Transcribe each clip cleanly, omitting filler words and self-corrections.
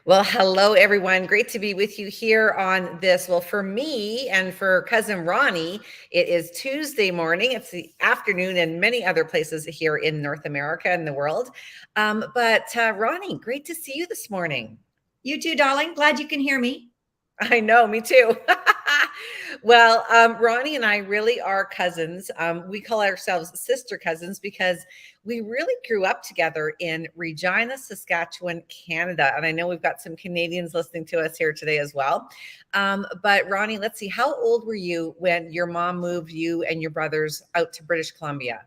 Well, hello, everyone. Great to be with you here on this. Well, for me and for cousin Ronnie, it is Tuesday morning. It's the afternoon in many other places here in North America and the world. But Ronnie, great to see you this morning. You too, darling. Glad you can hear me. I know, me too. Well, Ronnie and I really are cousins. We call ourselves sister cousins because we really grew up together in Regina, Saskatchewan, Canada. And I know we've got some Canadians listening to us here today as well. But Ronnie, let's see, how old were you when your mom moved you and your brothers out to British Columbia?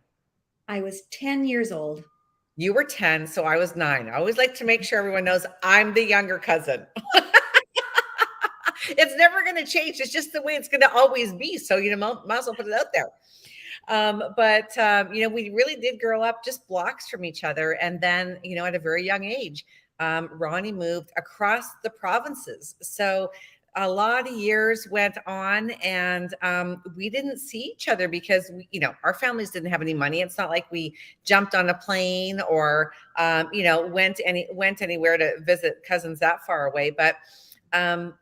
I was 10 years old. You were 10, so I was 9. I always like to make sure everyone knows I'm the younger cousin. It's never going to change. It's just the way it's going to always be. So, might as well put it out there. We really did grow up just blocks from each other. And then, at a very young age, Ronnie moved across the provinces. So a lot of years went on and we didn't see each other because our families didn't have any money. It's not like we jumped on a plane or went anywhere to visit cousins that far away. But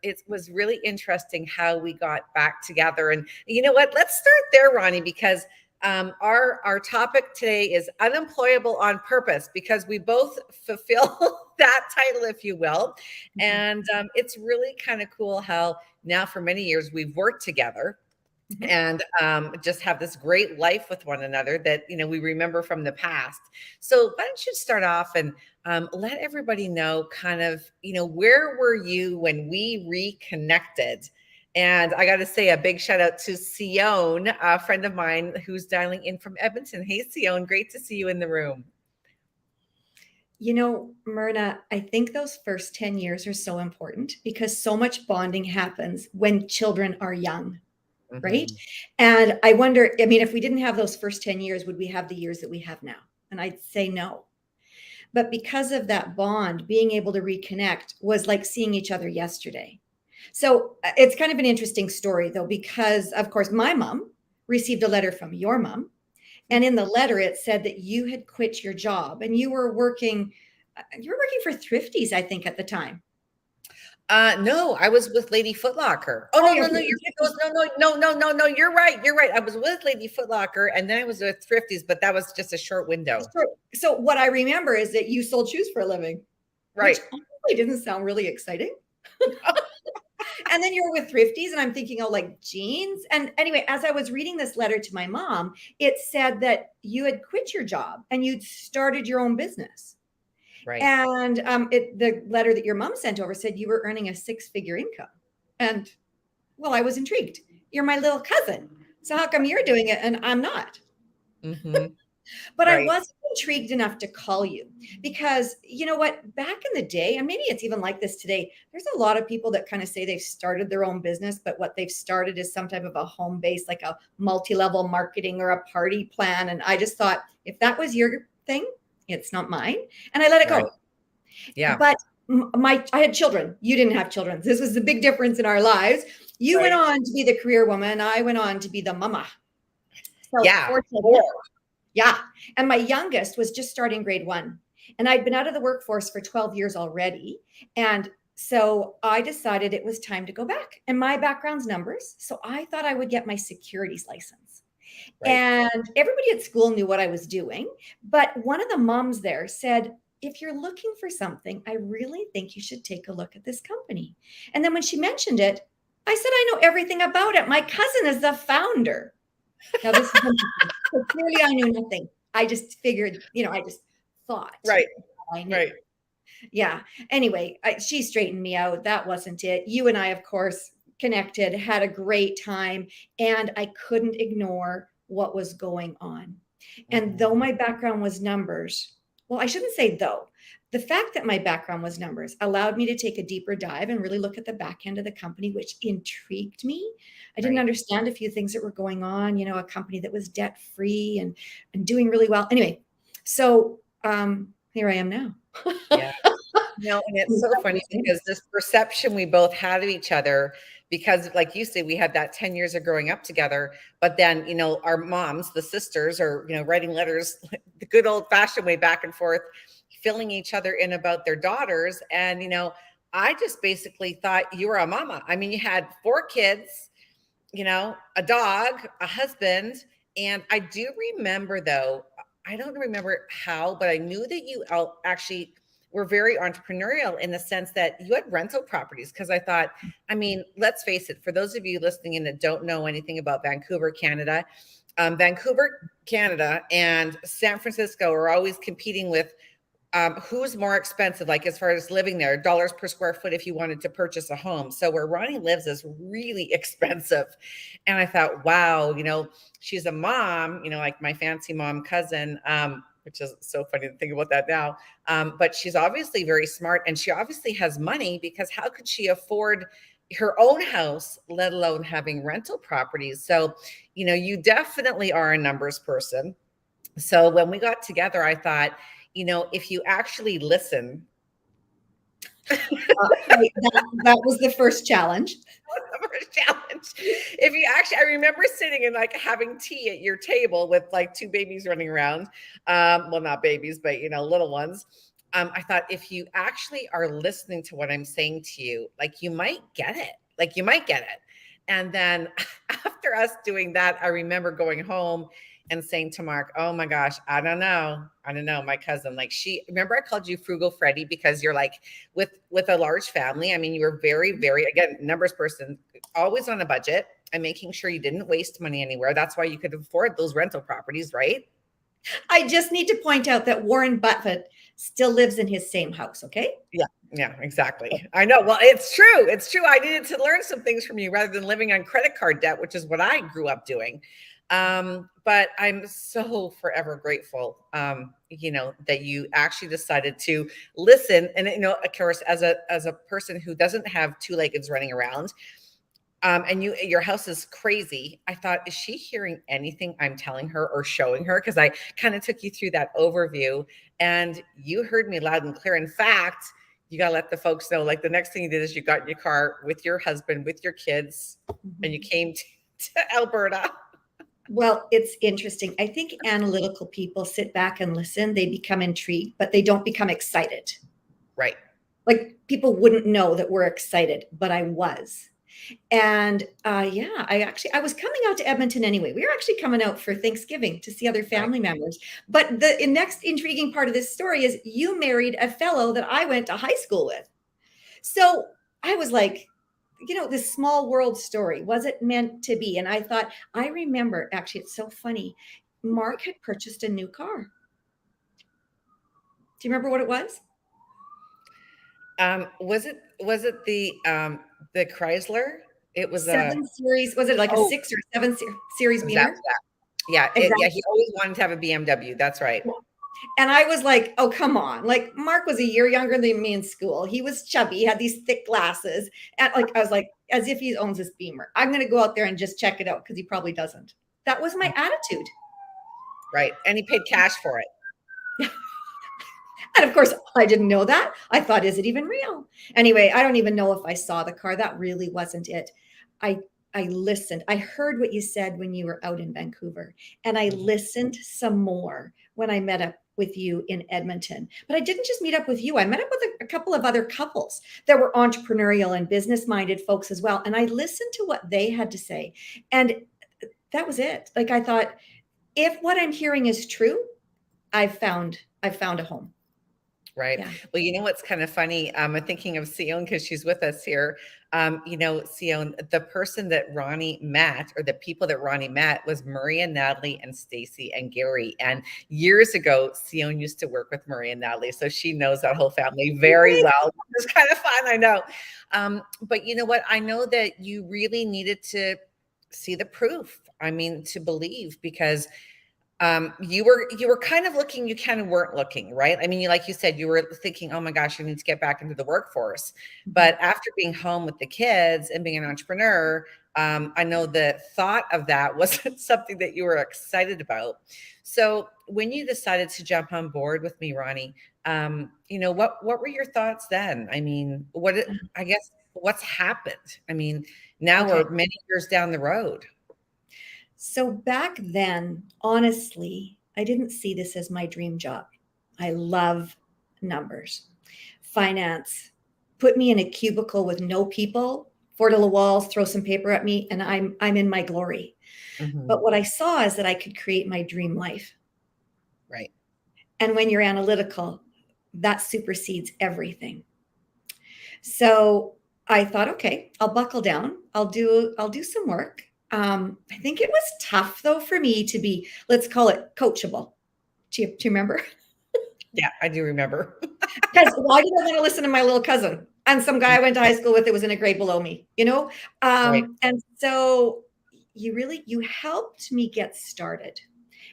it was really interesting how we got back together. And you know what? Let's start there, Ronnie, because our topic today is unemployable on purpose, because we both fulfill that title, if you will. And it's really kind of cool how now for many years we've worked together and just have this great life with one another that we remember from the past. So why don't you start off and let everybody know kind of where were you when we reconnected? And I got to say a big shout out to Sion, a friend of mine who's dialing in from Edmonton. Hey, Sion, great to see you in the room. Myrna, I think those first 10 years are so important because so much bonding happens when children are young. Right. And I wonder, if we didn't have those first 10 years, would we have the years that we have now? And I'd say no. But because of that bond, being able to reconnect was like seeing each other yesterday. So it's kind of an interesting story, though, because, of course, my mom received a letter from your mom. And in the letter, it said that you had quit your job and you were working for Thrifties, I think, at the time. No, I was with Lady Footlocker. Oh, no, you're right. You're right. I was with Lady Footlocker and then I was with Thrifties, but that was just a short window. So what I remember is that you sold shoes for a living. Right. Which honestly didn't sound really exciting. And then you're with Thrifties and I'm thinking, oh, like jeans. And anyway, as I was reading this letter to my mom, it said that you had quit your job and you'd started your own business. Right. And the letter that your mom sent over said you were earning a 6-figure income. And well, I was intrigued. You're my little cousin. So how come you're doing it and I'm not? But right. I wasn't intrigued enough to call you because you know what, back in the day, and maybe it's even like this today, there's a lot of people that kind of say they've started their own business, but what they've started is some type of a home base, like a multi-level marketing or a party plan. And I just thought, if that was your thing, it's not mine. And I let it go. Yeah. But I had children. You didn't have children. This was the big difference in our lives. You went on to be the career woman. I went on to be the mama. So yeah. 4 children. Yeah. And my youngest was just starting grade 1. And I'd been out of the workforce for 12 years already. And so I decided it was time to go back. And my background's numbers. So I thought I would get my securities license. Right. And everybody at school knew what I was doing. But one of the moms there said, if you're looking for something, I really think you should take a look at this company. And then when she mentioned it, I said, I know everything about it. My cousin is the founder. Now, this is so clearly I knew nothing. I just figured, I just thought. Right. I knew. Right. Yeah. Anyway, she straightened me out. That wasn't it. You and I, of course, connected, had a great time, and I couldn't ignore what was going on. And though my background was numbers, well, I shouldn't say though. The fact that my background was numbers allowed me to take a deeper dive and really look at the back end of the company, which intrigued me. I didn't understand a few things that were going on, a company that was debt free and doing really well. Anyway, so here I am now. Yeah. And it's so funny because this perception we both had of each other, because like you say, we had that 10 years of growing up together, but then, our moms, the sisters are, writing letters the good old fashioned way back and forth, filling each other in about their daughters. And, I just basically thought you were a mama. I mean, you had 4 kids, a dog, a husband. And I do remember, though, I don't remember how, but I knew that you actually were very entrepreneurial in the sense that you had rental properties. Because I thought, I mean, let's face it, for those of you listening in that don't know anything about Vancouver, Canada, and San Francisco are always competing with who's more expensive, like as far as living there, dollars per square foot if you wanted to purchase a home. So where Roni lives is really expensive. And I thought, wow, she's a mom, like my fancy mom cousin, which is so funny to think about that now. But she's obviously very smart and she obviously has money because how could she afford her own house, let alone having rental properties? So, you definitely are a numbers person. So when we got together, I thought, if you actually listen, Okay, that was the first challenge. the first challenge. If you actually, I remember sitting and like having tea at your table with like 2 babies running around. Well, not babies, but little ones. I thought if you actually are listening to what I'm saying to you, like you might get it. Like you might get it. And then after us doing that, I remember going home and saying to Mark, "Oh my gosh, I don't know. My cousin, like remember I called you Frugal Freddy because you're like with a large family. I mean, you were very, very, again, numbers person, always on a budget and making sure you didn't waste money anywhere. That's why you could afford those rental properties, right?" I just need to point out that Warren Buffett still lives in his same house. Okay. Yeah, exactly. I know. Well, it's true. It's true. I needed to learn some things from you rather than living on credit card debt, which is what I grew up doing. But I'm so forever grateful, that you actually decided to listen. And, of course, as a person who doesn't have 2 leggeds running around, and your house is crazy. I thought, is she hearing anything I'm telling her or showing her? Because I kind of took you through that overview and you heard me loud and clear. In fact, you got to let the folks know, like the next thing you did is you got in your car with your husband, with your kids, and you came to Alberta. Well, it's interesting. I think analytical people sit back and listen. They become intrigued, but they don't become excited. Right. Like people wouldn't know that we're excited, but I was. And yeah, I was coming out to Edmonton anyway. We were actually coming out for Thanksgiving to see other Right. family members. But the next intriguing part of this story is you married a fellow that I went to high school with. So I was like, this small world story, was it meant to be? And I thought, I remember actually, it's so funny. Mark had purchased a new car. Do you remember what it was? Was it the Chrysler? It was a 7 Series. Was it like a oh, 6 or 7 Series exactly Beamer? that. Yeah, yeah. Exactly. He always wanted to have a BMW. That's right. And I was like, oh, come on. Like, Mark was a year younger than me in school. He was chubby, he had these thick glasses. And like, I was like, as if he owns this Beamer. I'm going to go out there and just check it out because he probably doesn't. That was my attitude. Right, and he paid cash for it. And of course, I didn't know that. I thought, is it even real? Anyway, I don't even know if I saw the car. That really wasn't it. I I listened. I heard what you said when you were out in Vancouver, and I Mhm. listened some more when I met up with you in Edmonton. But I didn't just meet up with you. I met up with a couple of other couples that were entrepreneurial and business-minded folks as well, and I listened to what they had to say. And that was it. Like I thought, if what I'm hearing is true, I've found a home. Right. Yeah. Well, you know what's kind of funny? I'm thinking of Sion because she's with us here. Sion, the person that Ronnie met, or the people that Ronnie met, was Maria, Natalie, and Stacy and Gary. And years ago, Sion used to work with Maria and Natalie, so she knows that whole family very well. It's kind of fun, I know. But you know what? I know that you really needed to see the proof. I mean, to believe, because you were kind of looking, you kind of weren't looking, right? I mean, like you said, you were thinking, oh my gosh, I need to get back into the workforce. But after being home with the kids and being an entrepreneur, I know the thought of that wasn't something that you were excited about. So when you decided to jump on board with me, Ronnie, what were your thoughts then? I mean, I guess what's happened? I mean, now Okay. we're many years down the road. So back then, honestly, I didn't see this as my dream job. I love numbers, finance. put me in a cubicle with no people, four little walls, throw some paper at me, and I'm in my glory. Mhm. But what I saw is that I could create my dream life. Right. And when you're analytical, that supersedes everything. So I thought, okay, I'll buckle down. I'll do some work. I think it was tough though for me to be, let's call it coachable. Do you remember? Yeah, I do remember. Because why did I want to listen to my little cousin and some guy I went to high school with that was in a grade below me, you know? Right. And so you helped me get started.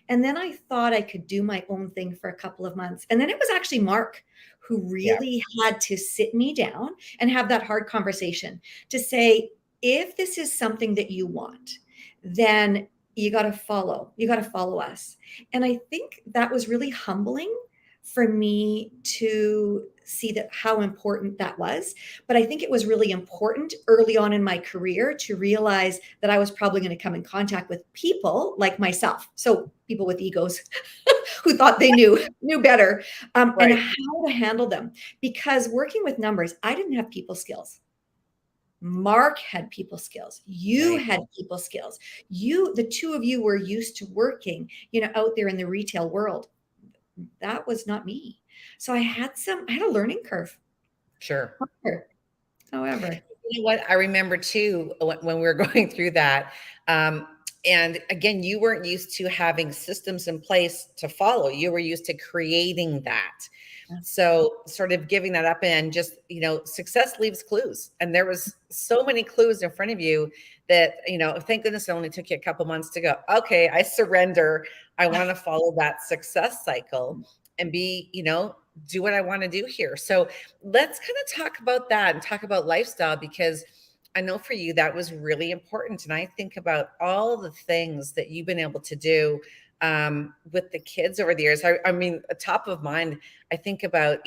And then I thought I could do my own thing for a couple of months. And then it was actually Mark who Yeah. really had to sit me down and have that hard conversation to say, if this is something that you want, then you got to follow us. And I think that was really humbling for me to see that how important that was. But I think it was really important early on in my career to realize that I was probably going to come in contact with people like myself. So people with egos who thought they knew better, and Right. how to handle them. Because working with numbers, I didn't have people skills. Mark had people skills. You Right. had people skills. The two of you were used to working, out there in the retail world. That was not me. So I had a learning curve. Sure. However, You know what? I remember too when we were going through that. Um, and again, you weren't used to having systems in place to follow. You were used to creating that. So sort of giving that up and just, success leaves clues. And there was so many clues in front of you that, thank goodness it only took you a couple months to go, okay, I surrender. I want to follow that success cycle and do what I want to do here. So let's kind of talk about that and talk about lifestyle, because I know for you that was really important. And I think about all the things that you've been able to do with the kids over the years. I mean, top of mind, I think about,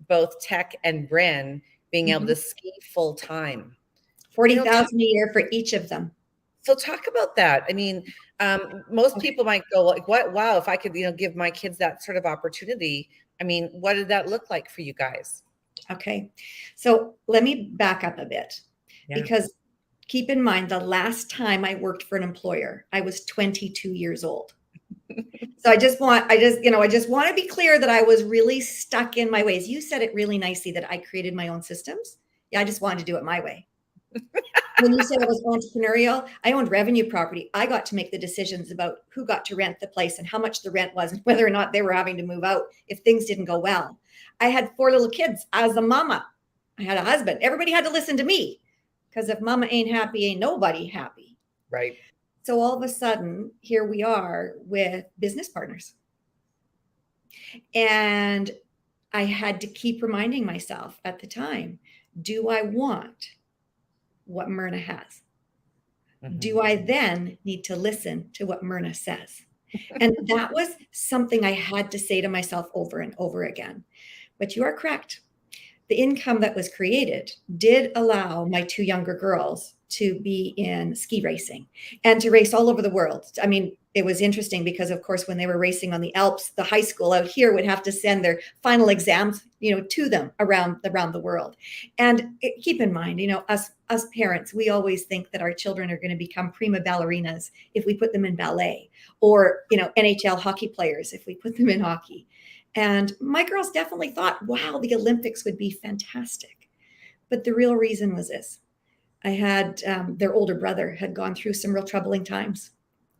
both Tech and Bryn being able mhm, to ski full time. Talk, 40,000 a year for each of them. so talk about that. I mean, most Okay. people might go like, what, wow, if I could, give my kids that sort of opportunity. I mean, what did that look like for you guys? Okay. So let me back up a bit Yeah. because keep in mind the last time I worked for an employer, I was 22 years old. So I just want to be clear that I was really stuck in my ways. You said it really nicely that I created my own systems. Yeah, I just wanted to do it my way. When you said I was entrepreneurial, I owned revenue property. I got to make the decisions about who got to rent the place and how much the rent was and whether or not they were having to move out if things didn't go well. I had four little kids. I was a mama. I had a husband. Everybody had to listen to me because if mama ain't happy, ain't nobody happy. Right. So all of a sudden, here we are with business partners. And I had to keep reminding myself at the time, do I want what Myrna has? Mhm. Do I then need to listen to what Myrna says? And that was something I had to say to myself over and over again. But you are correct. The income that was created did allow my two younger girls to be in ski racing and to race all over the world. I mean, it was interesting because, of course, when they were racing on the Alps, the high school out here would have to send their final exams, to them around the world. And keep in mind, us parents, we always think that our children are going to become prima ballerinas if we put them in ballet, or NHL hockey players if we put them in hockey. And my girls definitely thought, wow, the Olympics would be fantastic. But the real reason was this. I had their older brother had gone through some real troubling times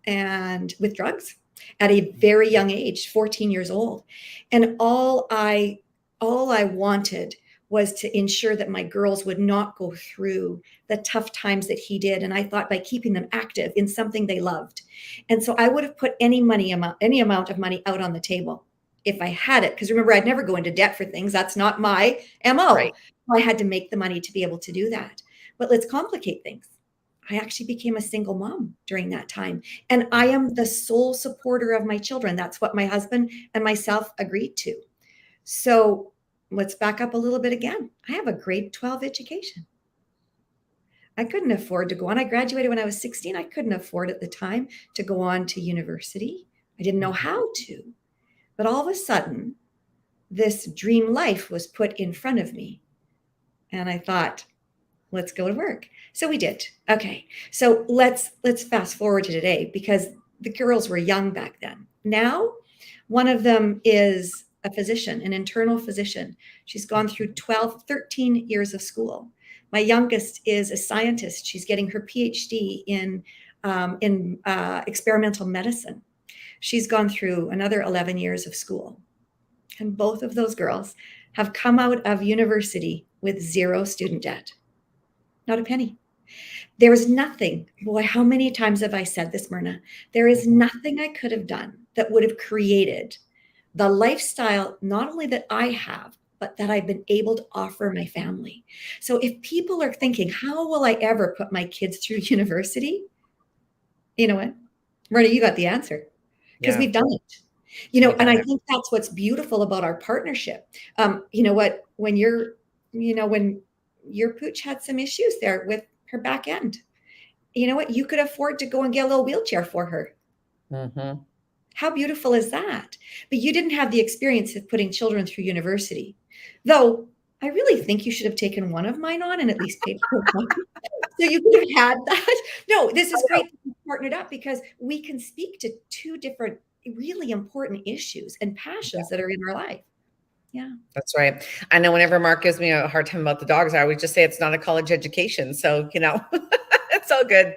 and with drugs at a very young age, 14 years old. And all I wanted was to ensure that my girls would not go through the tough times that he did. And I thought by keeping them active in something they loved. And so I would have put any amount of money out on the table if I had it. Because remember, I'd never go into debt for things. That's not my MO. Right. I had to make the money to be able to do that. But let's complicate things. I actually became a single mom during that time. And I am the sole supporter of my children. That's what my husband and myself agreed to. So let's back up a little bit again. I have a grade 12 education. I couldn't afford to go on. I graduated when I was 16. I couldn't afford at the time to go on to university. I didn't know Mhm. how to. But all of a sudden, this dream life was put in front of me. And I thought, let's go to work. So we did. Okay. So let's fast forward to today, because the girls were young back then. Now, one of them is a physician, an internal physician. She's gone through 12, 13 years of school. My youngest is a scientist. She's getting her PhD in experimental medicine. She's gone through another 11 years of school. And both of those girls have come out of university with zero student debt. Not a penny. There is nothing, boy, how many times have I said this, Myrna? There is nothing I could have done that would have created the lifestyle, not only that I have, but that I've been able to offer my family. So if people are thinking, how will I ever put my kids through university? You know what? Myrna, you got the answer, because Yeah. we've done it. And I think that's what's beautiful about our partnership. You know what? When your pooch had some issues there with her back end, you know what? You could afford to go and get a little wheelchair for her. Mm-hmm. How beautiful is that? But you didn't have the experience of putting children through university. Though I really think you should have taken one of mine on and at least paid for one. So you could have had that. No, this is great that we partnered up, because we can speak to two different really important issues and passions that are in our life. Yeah. That's right. I know whenever Mark gives me a hard time about the dogs, I always just say it's not a college education. So, it's all good.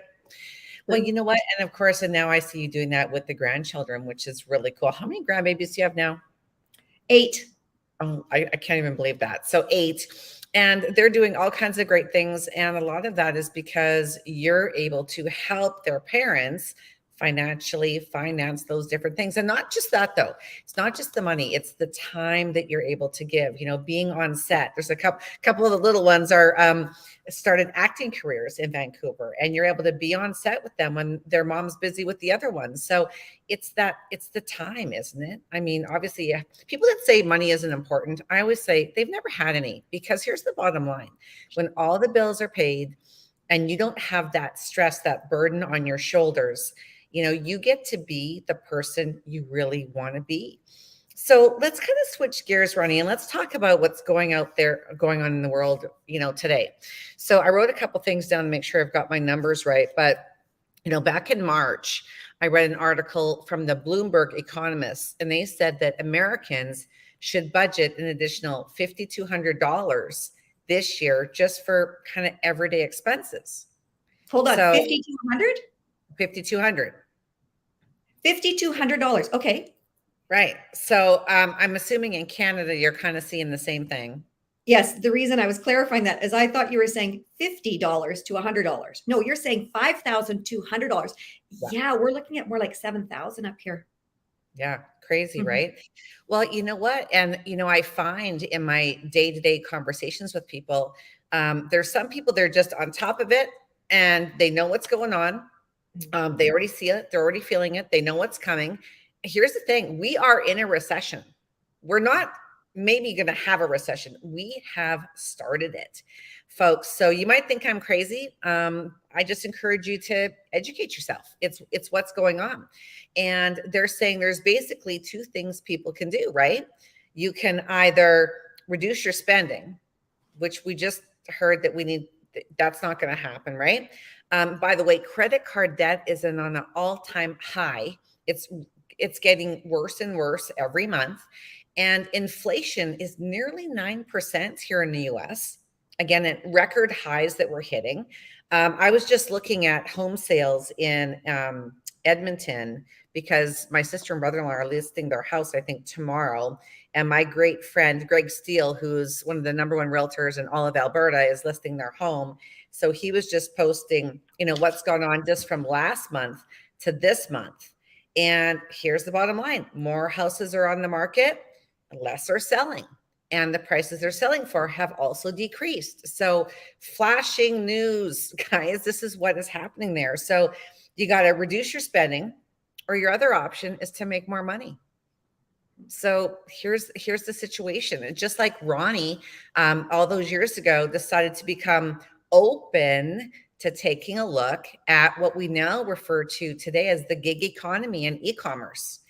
Well, you know what? And of course, and now I see you doing that with the grandchildren, which is really cool. How many grandbabies do you have now? 8. Oh, I can't even believe that. So 8. And they're doing all kinds of great things. And a lot of that is because you're able to help their parents financially finance those different things. And not just that, though. It's not just the money, it's the time that you're able to give, being on set. There's a couple of the little ones are started acting careers in Vancouver, and you're able to be on set with them when their mom's busy with the other ones. So it's the time, isn't it? I mean, obviously, people that say money isn't important, I always say they've never had any, because here's the bottom line. When all the bills are paid and you don't have that stress, that burden on your shoulders, you get to be the person you really want to be. So let's kind of switch gears, Roni, and let's talk about what's going on in the world, today. So I wrote a couple things down to make sure I've got my numbers right. But, back in March, I read an article from the Bloomberg Economists, and they said that Americans should budget an additional $5,200 this year just for kind of everyday expenses. Hold on, So 5,200? $5,200. $5,200. Okay. Right. So I'm assuming in Canada, you're kind of seeing the same thing. Yes. The reason I was clarifying that is I thought you were saying $50 to $100. No, you're saying $5,200. Yeah, we're looking at more like 7,000 up here. Yeah. Crazy, Mhm. right? Well, you know what? And, I find in my day-to-day conversations with people, there's some people, they're just on top of it and they know what's going on. They already see it. They're already feeling it. They know what's coming. Here's the thing. We are in a recession. We're not maybe going to have a recession. We have started it, folks. So you might think I'm crazy. I just encourage you to educate yourself. It's what's going on. And they're saying there's basically 2 things people can do, right? You can either reduce your spending, which we just heard that that's not going to happen, right? By the way, credit card debt is on an all-time high. It's getting worse and worse every month. And inflation is nearly 9% here in the US. Again, at record highs that we're hitting. I was just looking at home sales in Edmonton, because my sister and brother-in-law are listing their house, I think, tomorrow. And my great friend, Greg Steele, who's one of the number 1 realtors in all of Alberta, is listing their home. So he was just posting, what's gone on just from last month to this month. And here's the bottom line. More houses are on the market, less are selling. And the prices they're selling for have also decreased. So flashing news, guys, this is what is happening there. So you got to reduce your spending, or your other option is to make more money. So here's the situation. And just like Roni, all those years ago, decided to become open to taking a look at what we now refer to today as the gig economy and e-commerce.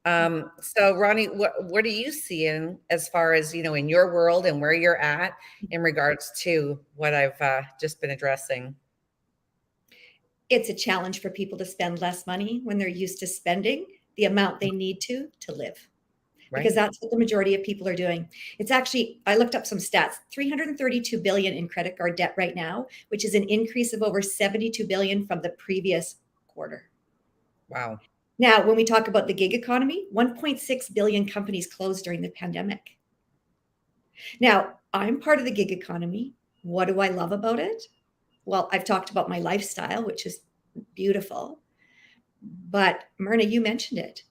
So Ronnie, what are you seeing as far as, in your world and where you're at in regards to what I've just been addressing? It's a challenge for people to spend less money when they're used to spending the amount they need to live, because Right. that's what the majority of people are doing. It's actually, I looked up some stats, 332 billion in credit card debt right now, which is an increase of over 72 billion from the previous quarter. Wow. Now, when we talk about the gig economy, 1.6 billion companies closed during the pandemic. Now, I'm part of the gig economy. What do I love about it? Well, I've talked about my lifestyle, which is beautiful. But Myrna, you mentioned it.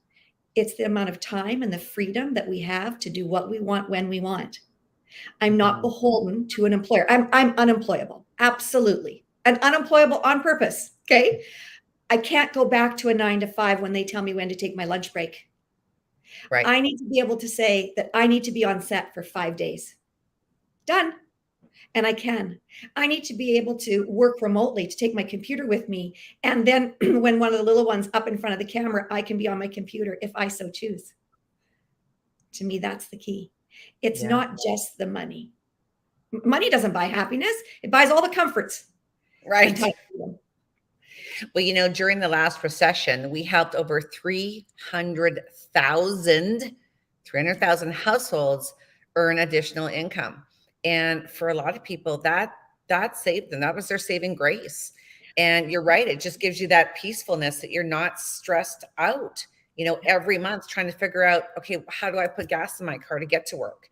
It's the amount of time and the freedom that we have to do what we want when we want. I'm not Mhm. beholden to an employer. I'm unemployable. Absolutely. And unemployable on purpose. Okay. I can't go back to a 9 to 5 when they tell me when to take my lunch break. Right. I need to be able to say that I need to be on set for 5 days. Done. And I can. I need to be able to work remotely, to take my computer with me. And then when one of the little ones up in front of the camera, I can be on my computer if I so choose. To me, that's the key. It's Yeah. not just the money. Money doesn't buy happiness. It buys all the comforts and Right. time freedom. Well, during the last recession, we helped over 300,000 households earn additional income. And for a lot of people, that saved them. That was their saving grace. And you're right, it just gives you that peacefulness that you're not stressed out, every month trying to figure out, okay, how do I put gas in my car to get to work?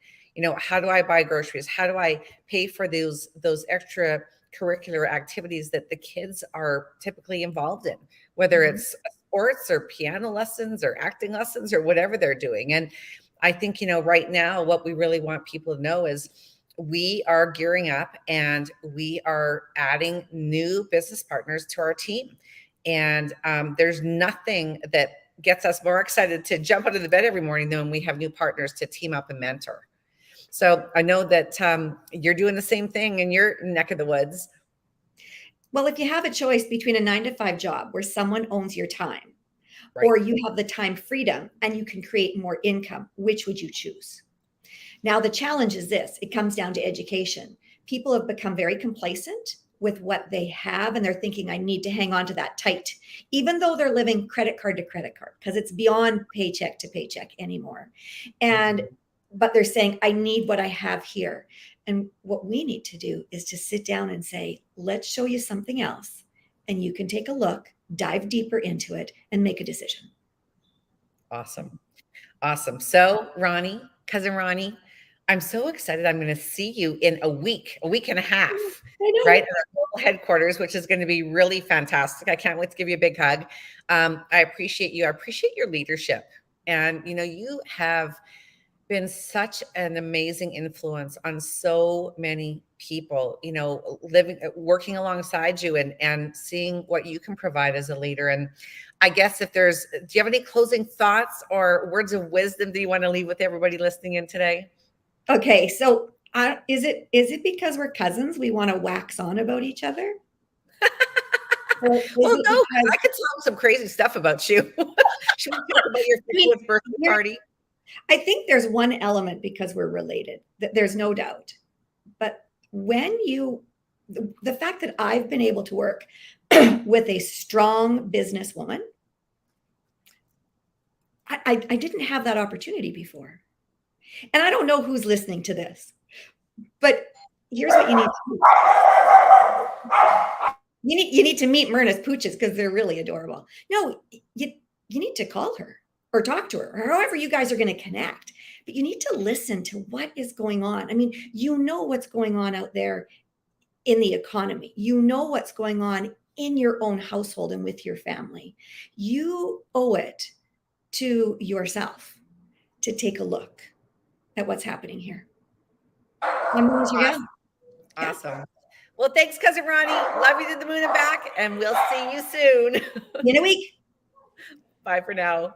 How do I buy groceries? How do I pay for those extra curricular activities that the kids are typically involved in, whether Mhm. it's sports or piano lessons or acting lessons or whatever they're doing. And I think, right now, what we really want people to know is we are gearing up and we are adding new business partners to our team. And there's nothing that gets us more excited to jump out of the bed every morning than when we have new partners to team up and mentor. So I know that you're doing the same thing in your neck of the woods. Well, if you have a choice between a 9 to 5 job where someone owns your time, Right. or you have the time freedom and you can create more income, which would you choose? Now, the challenge is this, it comes down to education. People have become very complacent with what they have, and they're thinking, I need to hang on to that tight, even though they're living credit card to credit card, because it's beyond paycheck to paycheck anymore. And, Mhm. but they're saying, I need what I have here. And what we need to do is to sit down and say, let's show you something else. And you can take a look, dive deeper into it, and make a decision. Awesome. Awesome. So, Ronnie, cousin Ronnie, I'm so excited. I'm going to see you in a week and a half, I right? know. At our global headquarters, which is going to be really fantastic. I can't wait to give you a big hug. I appreciate you. I appreciate your leadership. And, you have been such an amazing influence on so many people, living, working alongside you and seeing what you can provide as a leader. And I guess do you have any closing thoughts or words of wisdom that you want to leave with everybody listening in today? Okay, so is it because we're cousins we want to wax on about each other? Or is Well, it no, 'cause because I could tell them some crazy stuff about you. Should we talk about your I mean, 50th birthday there, party? I think there's one element because we're related. That there's no doubt. But when you the fact that I've been able to work with a strong businesswoman, I didn't have that opportunity before. And I don't know who's listening to this, but here's what you need to do. You need to meet Myrna's pooches because they're really adorable. No, you need to call her or talk to her, or however you guys are going to connect. But you need to listen to what is going on. I mean, you know what's going on out there in the economy. You know what's going on in your own household and with your family. You owe it to yourself to take a look at what's happening here. And Myrna's your gal. Awesome. Yeah. Awesome. Well, thanks, cousin Ronnie. Love you to the moon and back, and we'll see you soon. In a week. Bye for now.